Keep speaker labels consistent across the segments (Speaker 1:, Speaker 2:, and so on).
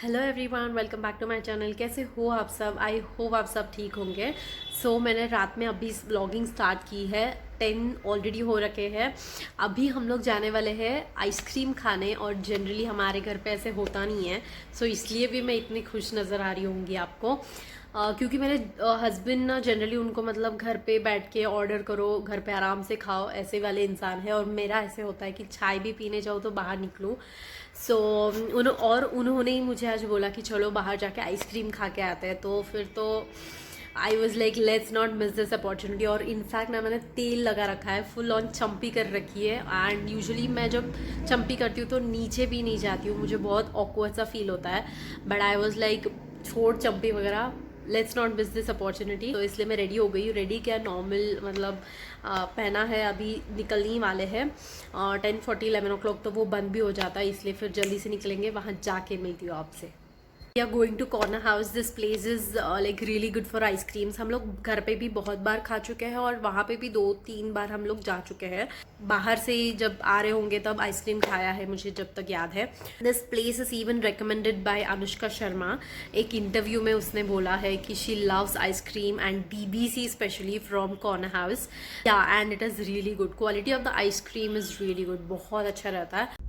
Speaker 1: Hello everyone, welcome back to my channel. कैसे हो आप सब? आई होप आप सब ठीक होंगे। मैंने रात में अभी व्लॉगिंग स्टार्ट की है। 10 ऑलरेडी हो रखे हैं। अभी हम लोग जाने वाले हैं आइसक्रीम खाने, और जनरली हमारे घर पे ऐसे होता नहीं है। इसलिए भी मैं इतनी खुश नज़र आ रही होंगी आपको, क्योंकि मेरे हस्बैंड ना जनरली उनको मतलब घर पे बैठ के ऑर्डर करो, घर पे आराम से खाओ, ऐसे वाले इंसान है। और मेरा ऐसे होता है कि चाय भी पीने जाओ तो बाहर निकलूँ। उन्होंने ही मुझे आज बोला कि चलो बाहर जाके आइसक्रीम खा के आते हैं। तो फिर तो I was like let's not miss this opportunity. और इनफैक्ट ना मैंने तेल लगा रखा है, फुल ऑन चंपी कर रखी है। एंड यूजुअली मैं जब चंपी करती हूँ तो नीचे भी नहीं जाती हूँ, मुझे बहुत ऑकवर्ड सा फील होता है। बट आई वॉज लाइक छोड़ चंपी वगैरह, let's not miss this opportunity. तो इसलिए मैं रेडी हो गई हूँ। रेडी क्या, नॉर्मल मतलब पहना है, अभी निकलने वाले हैं। 10:40 11 o'clock तो वो बंद भी हो जाता है, इसलिए फिर जल्दी से निकलेंगे। वहाँ जाके मिलती हूँ आपसे। We are going to corner house. This place is like really good for ice creams. हम लोग घर पे भी बहुत बार खा चुके हैं, और वहाँ पे भी 2-3 बार हम लोग जा चुके हैं। बाहर से जब आ रहे होंगे तब आइसक्रीम खाया है, मुझे जब तक याद है। This place is even recommended by Anushka Sharma. एक इंटरव्यू में उसने बोला है कि she loves ice cream and DBC specially from corner house. या and it is really good. Quality of the ice cream is really good, बहुत अच्छा रहता है।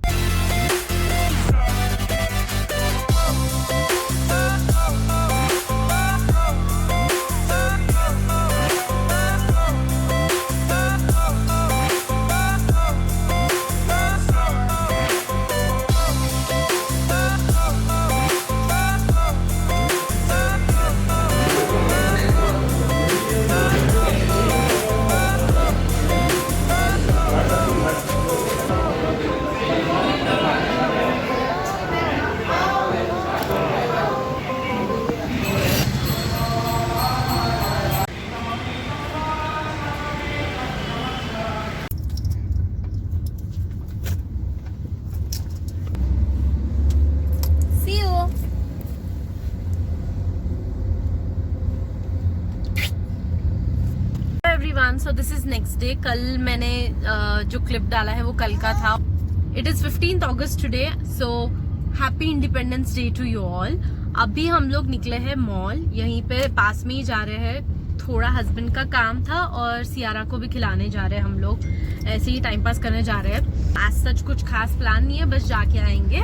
Speaker 1: See you. Everyone, so this is next day. कल मैंने जो क्लिप डाला है वो कल का था। It is 15th August today. Happy independence day to you all. अभी हम लोग निकले हैं मॉल, यहीं पे पास में ही जा रहे हैं। थोड़ा हस्बैंड का काम था और सियारा को भी खिलाने जा रहे हैं हम लोग। ऐसे ही टाइम पास करने जा रहे हैं। आज सच कुछ खास प्लान नहीं है, बस जाके आएंगे।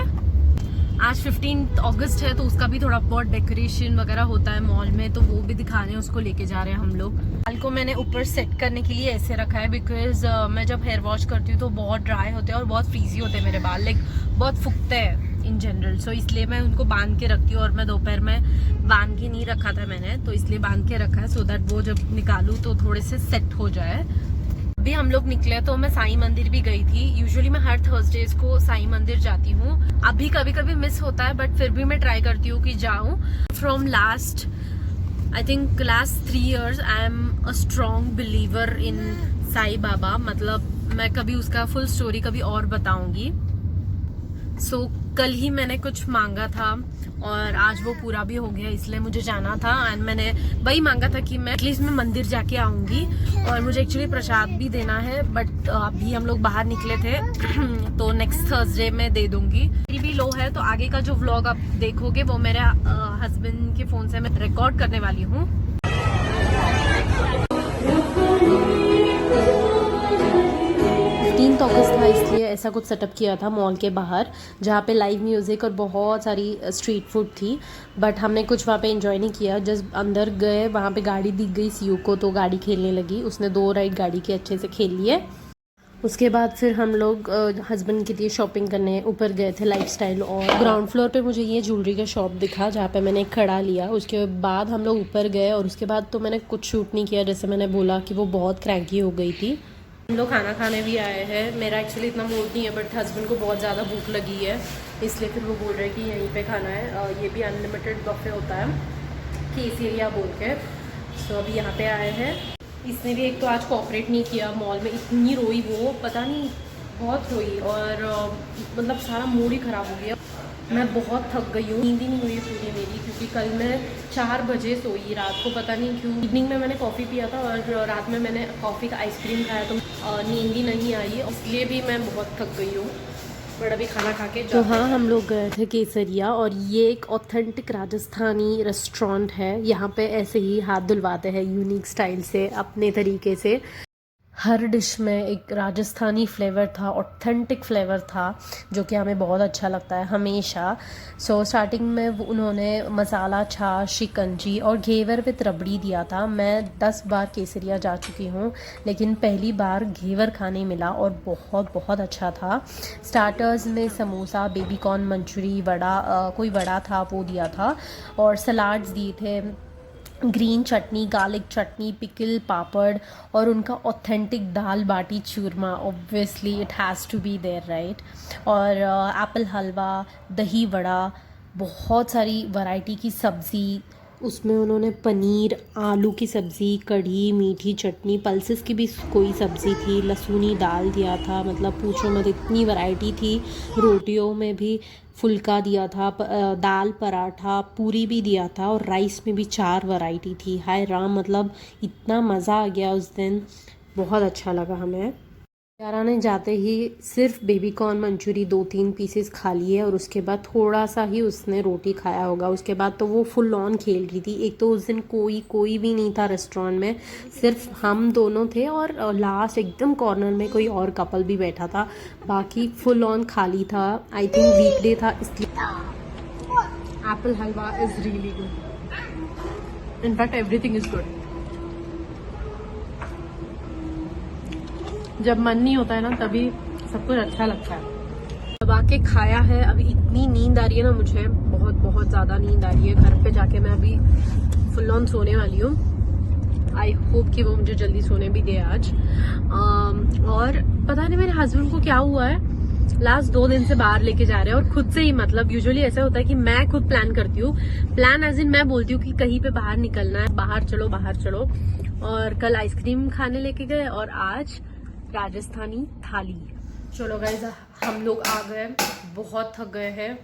Speaker 1: आज 15th August है, तो उसका भी थोड़ा बहुत डेकोरेशन वगैरह होता है मॉल में, तो वो भी दिखाने उसको लेके जा रहे हैं हम लोग। बाल को मैंने ऊपर सेट करने के लिए ऐसे रखा है, बिकॉज मैं जब हेयर वॉश करती हूँ तो बहुत ड्राई होते हैं और बहुत फ्रीजी होते हैं मेरे बाल, लाइक बहुत फूकते हैं इन जनरल। इसलिए मैं उनको बांध के रखती हूँ। और मैं दोपहर में बांध के नहीं रखा था मैंने, तो इसलिए बांध के रखा है, सो दैट वो जब निकालूँ तो थोड़े से सेट हो जाए। अभी हम लोग निकले तो मैं साईं मंदिर भी गई थी। यूजुअली मैं हर थर्सडेज को साईं मंदिर जाती हूँ। अभी कभी कभी मिस होता है, बट फिर भी मैं ट्राई करती हूँ कि जाऊँ। From last I think last 3 years I am a strong believer in Sai Baba. मतलब मैं कभी उसका फुल स्टोरी कभी और बताऊंगी। कल ही मैंने कुछ मांगा था और आज वो पूरा भी हो गया, इसलिए मुझे जाना था। एंड मैंने वही मांगा था कि मैं एटलीस्ट मैं मंदिर जाके आऊंगी, और मुझे एक्चुअली प्रसाद भी देना है। बट अभी हम लोग बाहर निकले थे तो नेक्स्ट थर्सडे में दे दूंगी। मेरी भी लो है, तो आगे का जो व्लॉग आप देखोगे वो मेरे हस्बैंड के फोन से मैं रिकॉर्ड करने वाली हूँ। 15th August था, इसलिए ऐसा कुछ सेटअप किया था मॉल के बाहर, जहाँ पे लाइव म्यूज़िक और बहुत सारी स्ट्रीट फूड थी। बट हमने कुछ वहाँ पे एंजॉय नहीं किया। जस्ट अंदर गए, वहाँ पे गाड़ी दिख गई सीयू को, तो गाड़ी खेलने लगी। उसने 2 राइड गाड़ी के अच्छे से खेल लिए। उसके बाद फिर हम लोग हस्बैंड के लिए शॉपिंग करने ऊपर गए थे लाइफस्टाइल। और ग्राउंड फ्लोर पे मुझे ये ज्वेलरी का शॉप दिखा, जहाँ पे मैंने एक कड़ा लिया। उसके बाद हम लोग ऊपर गए, और उसके बाद तो मैंने कुछ शूट नहीं किया। जैसे मैंने बोला कि वो बहुत क्रैंकी हो गई थी। हम लोग खाना खाने भी आए हैं। मेरा एक्चुअली इतना मूड नहीं है, बट हस्बैंड को बहुत ज़्यादा भूख लगी है, इसलिए फिर वो बोल रहे हैं कि यहीं पे खाना है। ये भी अनलिमिटेड बफे होता है, केसरिया बोल के। अभी यहाँ पे आए हैं। इसने भी एक तो आज कोऑपरेट नहीं किया मॉल में। इतनी रोई वो, पता नहीं बहुत रोई, और मतलब सारा मूड ही ख़राब हो गया। मैं बहुत थक गई हूँ, नींद ही नहीं हुई पूरी मेरी, क्योंकि कल मैं 4 बजे सोई रात को, पता नहीं क्यों। इवनिंग में मैंने कॉफ़ी पिया था, और रात में मैंने कॉफ़ी का आइसक्रीम खाया, तो नींद ही नहीं आई, इसलिए भी मैं बहुत थक गई हूँ। बट अभी खाना खा के तो हाँ, हम लोग गए थे केसरिया, और ये एक ऑथेंटिक राजस्थानी रेस्टोरेंट है। यहाँ पे ऐसे ही हाथ धुलवाते हैं यूनिक स्टाइल से, अपने तरीके से। हर डिश में एक राजस्थानी फ्लेवर था, ऑथेंटिक फ्लेवर था, जो कि हमें बहुत अच्छा लगता है हमेशा। सो स्टार्टिंग में उन्होंने मसाला छाछ, शिकंजी और घेवर विद रबड़ी दिया था। मैं 10 बार केसरिया जा चुकी हूँ, लेकिन पहली बार घेवर खाने मिला और बहुत बहुत अच्छा था। स्टार्टर्स में समोसा, बेबी कॉर्न मंचूरी, वड़ा, कोई वड़ा था वो दिया था, और सलाड्स दिए थे, green chutney, garlic chutney, pickle, papad, और उनका authentic dal baati churma. Obviously it has to be there, right. और एप्पल हलवा, दही वड़ा, बहुत सारी वैरायटी की सब्ज़ी, उसमें उन्होंने पनीर, आलू की सब्ज़ी, कढ़ी, मीठी चटनी, पल्सेस की भी कोई सब्ज़ी थी, लहसुनी दाल दिया था, मतलब पूछो मत, इतनी वैरायटी थी। रोटियों में भी फुल्का दिया था, दाल पराठा, पूरी भी दिया था, और राइस में भी 4 वैरायटी थी। हाय राम, मतलब इतना मज़ा आ गया उस दिन, बहुत अच्छा लगा हमें। यारा ने जाते ही सिर्फ बेबी कॉर्न मंचूरी 2-3 पीसेस खा लिए, और उसके बाद थोड़ा सा ही उसने रोटी खाया होगा। उसके बाद तो वो फुल ऑन खेल रही थी। एक तो उस दिन कोई भी नहीं था रेस्टोरेंट में, सिर्फ हम दोनों थे, और लास्ट एकदम कॉर्नर में कोई और कपल भी बैठा था। बाकी फुल ऑन खाली था। आई थिंक वीकडे था, इसलिए। Apple halwa is really good, in fact everything is good. जब मन नहीं होता है ना, तभी सब कुछ अच्छा लगता है। अब आके खाया है, अभी इतनी नींद आ रही है ना मुझे, बहुत बहुत ज़्यादा नींद आ रही है। घर पे जाके मैं अभी फुल ऑन सोने वाली हूँ। आई होप कि वो मुझे जल्दी सोने भी दे आज। और पता नहीं मेरे हस्बैंड को क्या हुआ है, लास्ट 2 दिन से बाहर लेके जा रहे हैं, और खुद से ही, मतलब यूजुअली ऐसा होता है कि मैं खुद प्लान करती हूँ। प्लान एज इन मैं बोलती हूँ कि कहीं पे बाहर निकलना है, बाहर चलो बाहर चलो। और कल आइसक्रीम खाने लेके गए, और आज राजस्थानी थाली। चलो गाइज, हम लोग आ गए, बहुत थक गए हैं।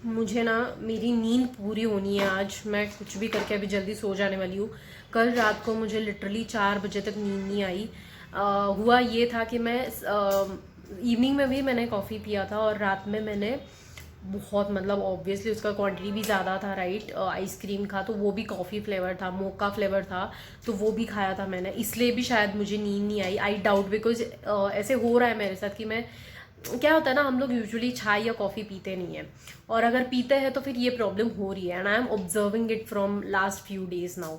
Speaker 1: मुझे ना, मेरी नींद पूरी होनी है आज। मैं कुछ भी करके अभी जल्दी सो जाने वाली हूँ। कल रात को मुझे लिटरली 4 बजे तक नींद नहीं आई। हुआ ये था कि मैं इवनिंग में भी मैंने कॉफ़ी पिया था, और रात में मैंने बहुत, मतलब ऑब्वियसली उसका क्वांटिटी भी ज़्यादा था, राइट। आइसक्रीम का तो वो भी कॉफ़ी फ्लेवर था, मोका फ्लेवर था, तो वो भी खाया था मैंने, इसलिए भी शायद मुझे नींद नहीं आई। आई डाउट, बिकॉज ऐसे हो रहा है मेरे साथ कि मैं, क्या होता है ना, हम लोग यूजुअली चाय या कॉफ़ी पीते नहीं है, और अगर पीते हैं तो फिर ये प्रॉब्लम हो रही है, and I am observing it from last few days now.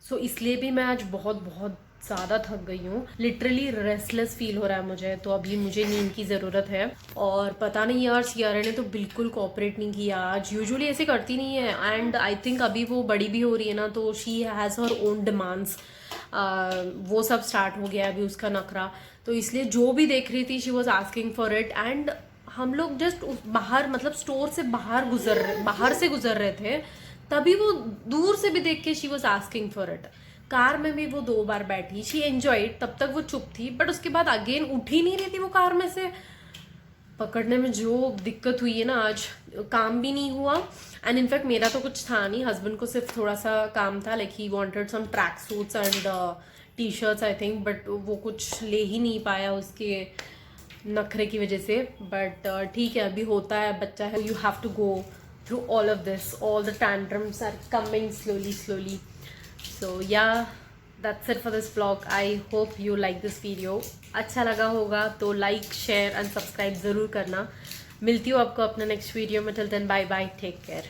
Speaker 1: So इसलिए भी मैं आज बहुत बहुत ज़्यादा थक गई हूँ। लिटरली रेस्टलेस फील हो रहा है मुझे, तो अभी मुझे नींद की ज़रूरत है। और पता नहीं यार, सियारा ने तो बिल्कुल कोऑपरेट नहीं किया आज। यूजुअली ऐसे करती नहीं है, एंड आई थिंक अभी वो बड़ी भी हो रही है ना, तो she has her own demands. वो सब स्टार्ट हो गया है अभी उसका नखरा, तो इसलिए जो भी देख रही थी she was asking for it. And हम लोग जस्ट बाहर, मतलब स्टोर से बाहर से गुजर रहे थे, तभी वो दूर से भी देख के she was asking for it. Car में भी वो 2 बार बैठी, शी एंजॉयड, तब तक वो चुप थी, बट उसके बाद अगेन उठ ही नहीं रही थी वो कार में से। पकड़ने में जो दिक्कत हुई है ना आज, काम भी नहीं हुआ, एंड इनफैक्ट मेरा तो कुछ था नहीं, हस्बैंड को सिर्फ थोड़ा सा काम था, like he wanted some track suits and T shirts I think, but वो कुछ ले ही नहीं पाया उसके नखरे की वजह से। बट ठीक है, अभी होता है, बच्चा है, you have to go through all of this, all the tantrums are coming slowly. So yeah, that's it for this vlog. I hope you like this video. अच्छा लगा होगा तो लाइक, शेयर एंड सब्सक्राइब ज़रूर करना। मिलती हूँ आपको अपने नेक्स्ट वीडियो में। Till then bye bye, take care.